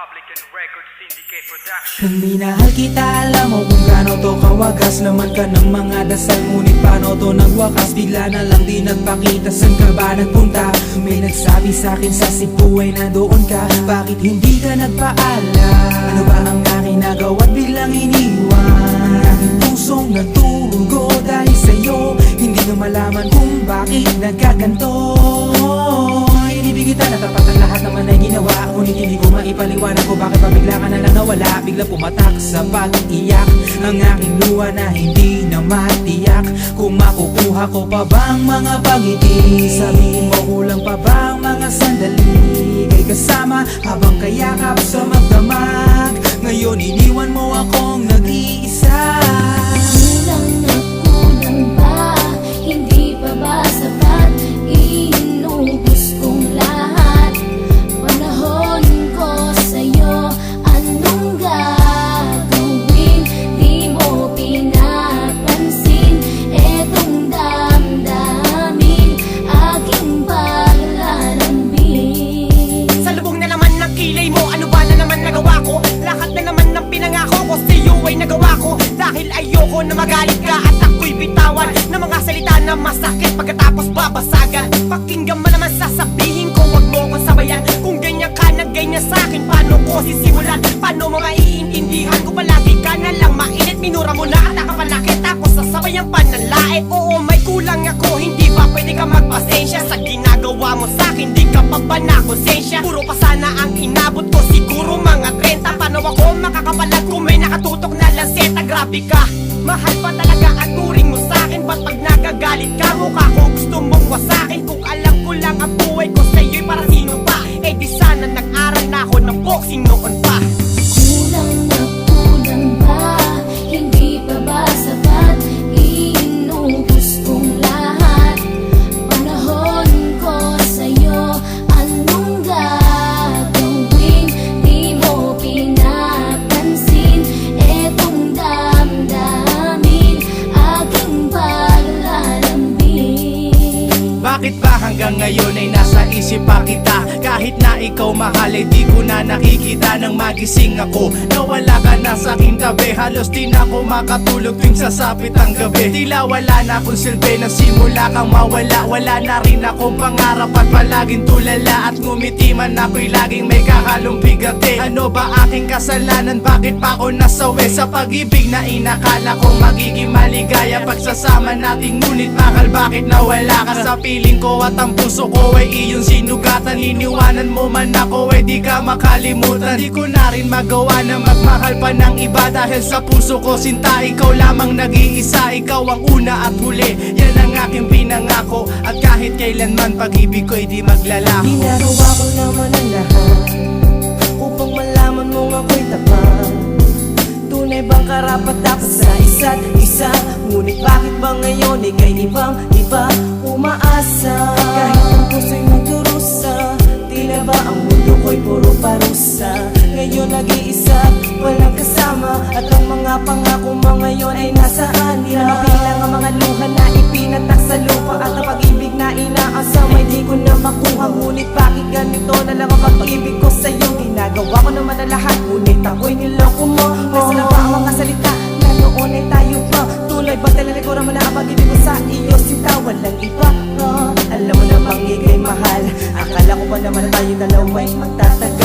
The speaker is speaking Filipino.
Public and Record Syndicate Production. Kung minahal kita, alam mo kung gaano to kawagas. Laman ka ng mga dasal, ngunit paano to nagwakas? Bigla na lang di nagpakita, saan ka ba nagpunta? May nagsabi sa'kin sa Cebu ay nandoon ka. Bakit hindi ka nagpaalam? Ano ba ang aking nagawa't biglang iniwan? Ang aking pusong nagturugo dahil sa'yo. Hindi ko malaman kung bakit nagkaganto. Inibig kita na tapat ang lahat naman ay ginawa, ngunit hindi ko maipaliwanag ko bakit pabigla ka na lang nawala. Bigla pumatak sa pag-iyak ang aking luha na hindi na matiyak. Kung makukuha ko pa bang mga pangiti? Sabihin mo kulang pa bang mga sandali? Kay kasama habang kayakap sa magdamag. Ngayon iniwan mo akong nag-iisa. Kulang na kulang ba? Hindi pa ba sapat? Inubos kong lahat. Panahon ko sa'yo, anong gagawin? Di mo pinapansin etong damdamin, aking paglalambing. Sa lubong na naman ng kilay mo, ano ba na naman nagawa ko? Lahat na naman ng pinangako ko sa'yo ay nagawa ko. Dahil ayoko na magalit ka at ako'y bitawan ng mga salita na masakit pagkatapos babasagan. Pakinggan mo naman sasabihin ko, wag mo kong sabayan. Kung ganyan ka na ganyan sa'kin, paano ko sisimulan? Paano mo maiintindihan ko palagi ka na lang mainit? Minura mo na at nakapalaki tapos sasabayan pa ng lae. Oo, may kulang ako, hindi ba pwede ka magpasensya? Sa ginagawa mo sa'kin, di ka pa ba nakonsensya? Puro pa sana ang inabot ko, siguro mga 30. Paano ako makakapalag kung may nakatutok na lanseta? Grabe ka, mahal pa talaga ang turing mo sa'kin. Ba't pag nagagalit ka, mukha ko gusto mong wasakin? Kung alam ko lang ang buhay ko sa'yo'y para sino pa? Eh di sana nag-aral na ako ng boxing noon pa. Kulang na kulang ba? Hindi pa ba sapat? Inubos kong lahat. Panahon ko sa'yo, anong gagawin? Di mo pinapansin etong damdamin, aking paglalambing. Bakit ba hanggang ngayon ay nasa isip pa kita? Kahit na ikaw mahal ay di ko na nakikita. Nang magising ako, nawala ka na sa aking tabi. Halos di na ako makatulog tuwing sasapit ang gabi. Tila wala na akong silbi nang simula kang mawala. Wala na rin akong pangarap at palaging tulala. At ngumiti man ako'y laging may kahalong bigati. Ano ba aking kasalanan? Bakit pa ako nasawi sa pag-ibig na inakala kong magiging maligaya? Pagsasama nating ngunit mahal, bakit nawala ka sa piling ko? At ang puso ko ay iyong sinugatan. Iniwanan mo man ako ay di ka makalimutan. Di ko na rin magawa na magmahal pa ng iba. Dahil sa puso ko sinta, ikaw lamang nag-iisa. Ikaw ang una at huli, yan ang aking pinangako. At kahit kailanman pag-ibig ko'y di maglalaho. Ginagawa ko naman ang lahat upang malaman mong ako'y tapat. Tunay bang karapat dapat sa isa't isa? Ngunit bakit ba ngayon ika'y ibang-iba umaasa? Kahit ang puso'y magdurusa, tila ba ang mundo ko'y puro parusa? Ngayon nag-iisa, walang kasama. At ang mga pangako mo ngayon ay nasaan? Di na mabilang ang mga luha na ipinatak sa lupa. At ang pag-ibig na inaasam ay di ko na makuha. Ngunit bakit ganito na lang ang pag-ibig ko sa'yo? Ginagawa ko naman na lahat, ngunit ako'y niloko mo. Nasa na ba ang mga salita na noon ay tayo pa? Tuloy ba talalikuran mo na ang pag-ibig ko sa iyo? Sinta, walang iba. Alam mo na bang ika'y mahal? Akala ko ba naman na tayo dalawa'y magtatagal?